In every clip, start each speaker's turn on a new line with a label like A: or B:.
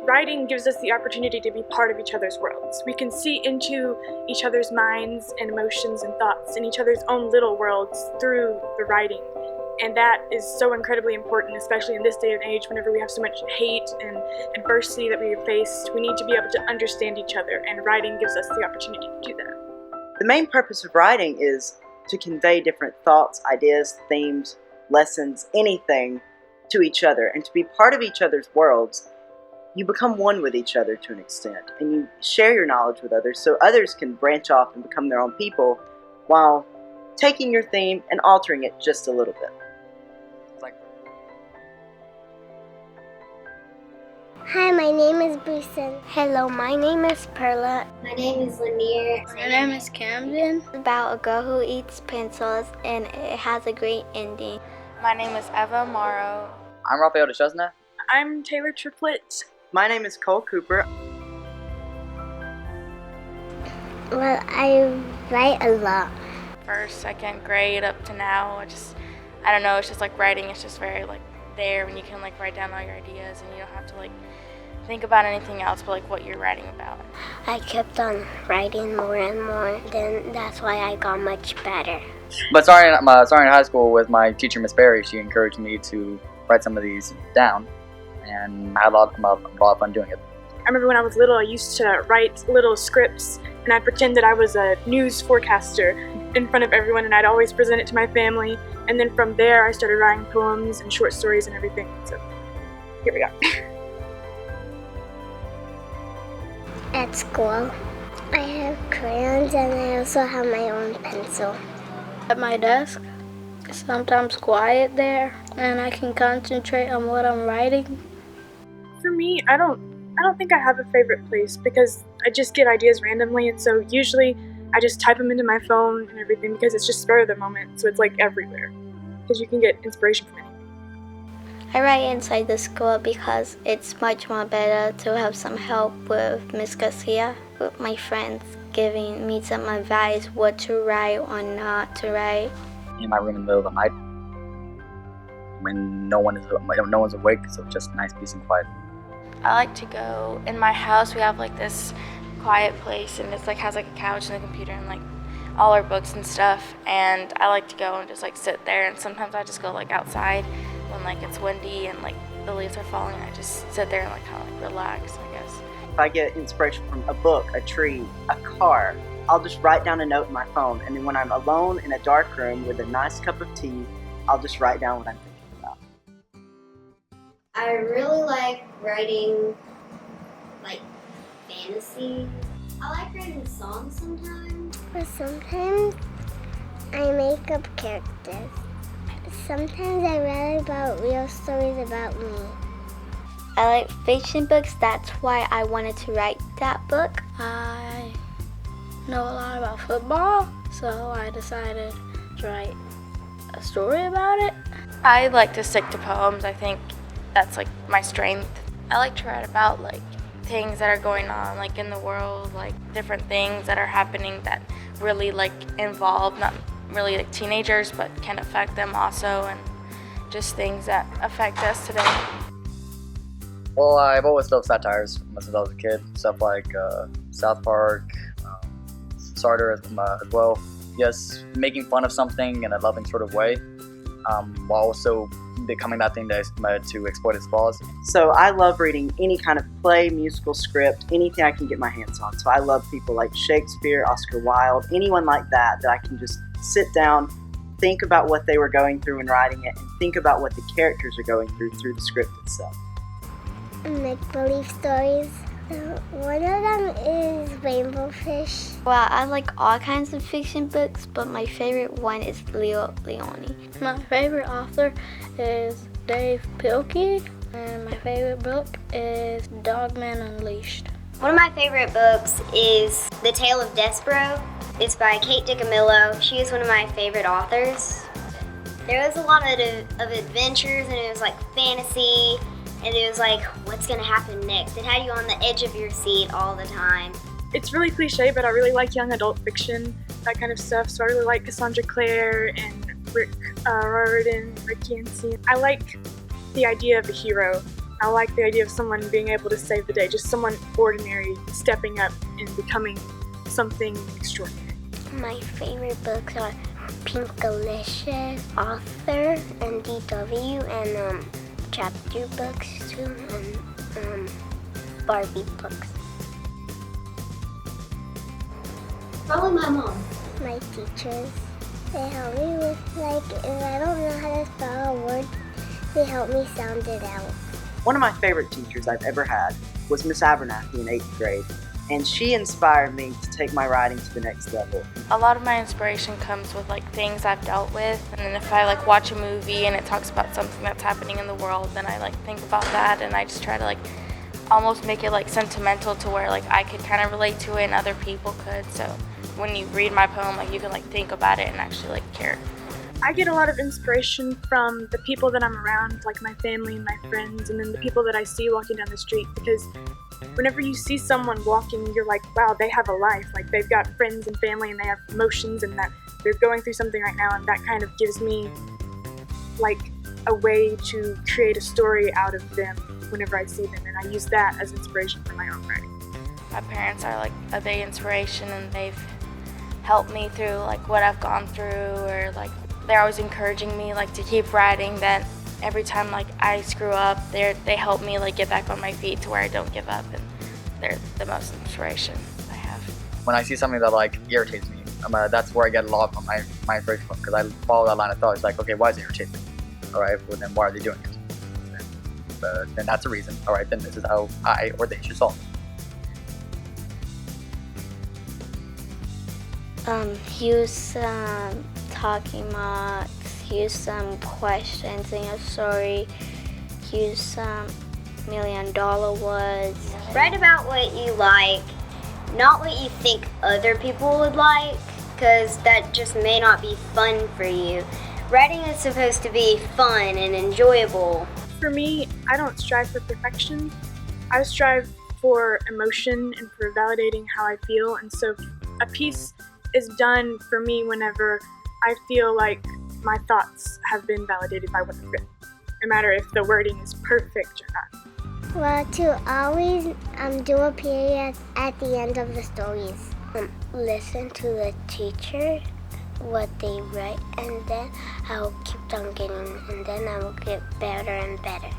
A: Writing gives us the opportunity to be part of each other's worlds. We can see into each other's minds and emotions and thoughts in each other's own little worlds through the writing. And that is so incredibly important, especially in this day and age, whenever we have so much hate and adversity that we have faced. We need to be able to understand each other, and writing gives us the opportunity to do that.
B: The main purpose of writing is to convey different thoughts, ideas, themes, lessons, anything to each other, and to be part of each other's worlds. You become one with each other to an extent, and you share your knowledge with others so others can branch off and become their own people while taking your theme and altering it just a little bit.
C: Hi, my name is Busen. Hello, my name is Perla. My name is Lanier.
D: My name is Camden.
C: It's about a girl who eats pencils, and it has a great ending.
D: My name is Eva Morrow.
E: I'm Rafael DeChesna.
A: I'm Taylor Triplett.
B: My name is Cole Cooper.
C: Well, I write a lot.
D: First, second grade up to now, I don't know, it's just like writing, it's just very like there when you can like write down all your ideas and you don't have to like think about anything else but like what you're writing about.
C: I kept on writing more and more, then that's why I got much better.
E: But starting in high school with my teacher, Miss Berry, she encouraged me to write some of these down, and I had a lot of fun doing it.
A: I remember when I was little, I used to write little scripts, and I'd pretend that I was a news forecaster in front of everyone, and I'd always present it to my family. And then from there, I started writing poems and short stories and everything. So here we are.
C: At school, I have crayons, and I also have my own pencil.
D: At my desk, it's sometimes quiet there and I can concentrate on what I'm writing.
A: For me, I don't think I have a favorite place because I just get ideas randomly, and so usually I just type them into my phone and everything because it's just spur of the moment, so it's like everywhere because you can get inspiration from anything.
C: I write inside the school because it's much more better to have some help with Miss Garcia, with my friends giving me some advice what to write or not to write.
E: In my room in the middle of the night when no one's awake, so just nice peace and quiet.
D: I like to go in my house. We have like this quiet place, and it's like has like a couch and a computer and like all our books and stuff, and I like to go and just like sit there, and sometimes I just go like outside when like it's windy and like the leaves are falling. I just sit there and like kind of like relax, I guess.
B: If I get inspiration from a book, a tree, a car, I'll just write down a note in my phone, and then when I'm alone in a dark room with a nice cup of tea, I'll just write down what I'm thinking about.
F: I really like writing like fantasy. I like writing songs sometimes.
C: But sometimes I make up characters. Sometimes I write about real stories about me. I like fiction books, that's why I wanted to write that book.
D: I know a lot about football, so I decided to write a story about it. I like to stick to poems. I think that's like my strength. I like to write about like things that are going on like in the world, like different things that are happening that really like involve not really like teenagers but can affect them also, and just things that affect us today.
E: Well, I've always loved satires since I was a kid. Stuff like South Park, Sartre as well. Yes, making fun of something in a loving sort of way, while also becoming that thing to exploit its flaws.
B: So I love reading any kind of play, musical script, anything I can get my hands on. So I love people like Shakespeare, Oscar Wilde, anyone like that I can just sit down, think about what they were going through in writing it, and think about what the characters are going through the script itself.
C: Make-believe stories. One of them is Rainbow Fish. Well, I like all kinds of fiction books, but my favorite one is Leo Leone.
D: My favorite author is Dave Pilkey, and my favorite book is Dogman Unleashed.
F: One of my favorite books is The Tale of Despero. It's by Kate DiCamillo. She is one of my favorite authors. There was a lot of adventures, and it was like fantasy, and it was like, what's gonna happen next? It had you on the edge of your seat all the time.
A: It's really cliche, but I really like young adult fiction, that kind of stuff. So I really like Cassandra Clare and Rick Riordan, Rick Yancey. I like the idea of a hero I like the idea of someone being able to save the day, just someone ordinary stepping up and becoming something extraordinary.
C: My favorite books are Pinkalicious, Author, and DW, and chapter books too, and Barbie books.
F: Probably my mom.
C: My teachers, they help me with, if I don't know how to spell a word, they help me sound it out.
B: One of my favorite teachers I've ever had was Miss Abernathy in 8th grade, and she inspired me to take my writing to the next level.
D: A lot of my inspiration comes with things I've dealt with, and then if I watch a movie and it talks about something that's happening in the world, then I think about that, and I just try to almost make it sentimental to where I could kind of relate to it and other people could. So when you read my poem, you can think about it and actually care.
A: I get a lot of inspiration from the people that I'm around, like my family and my friends, and then the people that I see walking down the street, because whenever you see someone walking, you're like, wow, they have a life. They've got friends and family, and they have emotions, and that they're going through something right now, and that kind of gives me a way to create a story out of them whenever I see them, and I use that as inspiration for my own writing.
D: My parents are a big inspiration, and they've helped me through what I've gone through, or they're always encouraging me to keep writing. That every time I screw up, they help me get back on my feet to where I don't give up, and they're the most inspiration I have.
E: When I see something that irritates me, that's where I get a lot of my inspiration from, because I follow that line of thought. It's okay, why is it irritating me? All right, well then why are they doing it? Then that's a reason. All right, then this is how I or they should solve it.
C: Use talking marks, use some questions in your story, use some $1 million words.
F: Write about what you like, not what you think other people would like, because that just may not be fun for you. Writing is supposed to be fun and enjoyable.
A: For me, I don't strive for perfection. I strive for emotion and for validating how I feel, and so a piece is done for me whenever I feel like my thoughts have been validated by what I've written, no matter if the wording is perfect or not.
C: Well, to always do a period at the end of the stories. Listen to the teacher, what they write, and then I'll keep on getting, and then I will get better and better.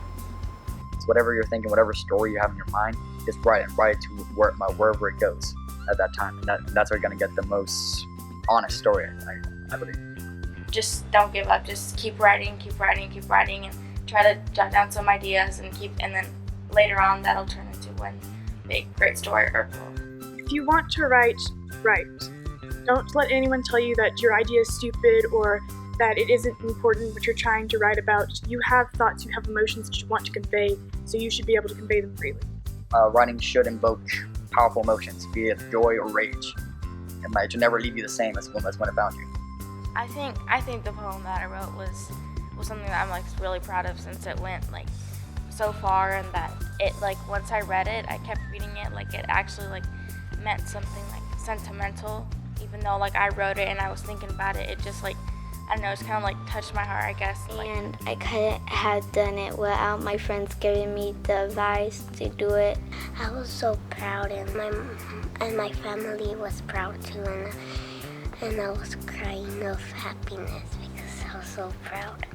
E: So whatever you're thinking, whatever story you have in your mind, just write it to wherever it goes at that time, and that's where you're gonna get the most honest story, I believe.
D: Just don't give up. Just keep writing, and try to jot down some ideas and then later on that'll turn into one big great story or poem.
A: If you want to write, write. Don't let anyone tell you that your idea is stupid or that it isn't important what you're trying to write about. You have thoughts, you have emotions that you want to convey, so you should be able to convey them freely.
E: Writing should invoke powerful emotions, be it joy or rage. It should never leave you the same as when it found you.
D: I think the poem that I wrote was something that I'm really proud of, since it went so far, and that it once I read it, I kept reading it it actually meant something sentimental, even though I wrote it and I was thinking about it. It just I don't know, it's kind of touched my heart, I guess.
C: And I couldn't have done it without my friends giving me the advice to do it. I was so proud, and my family was proud too, and I was crying of happiness because I was so proud.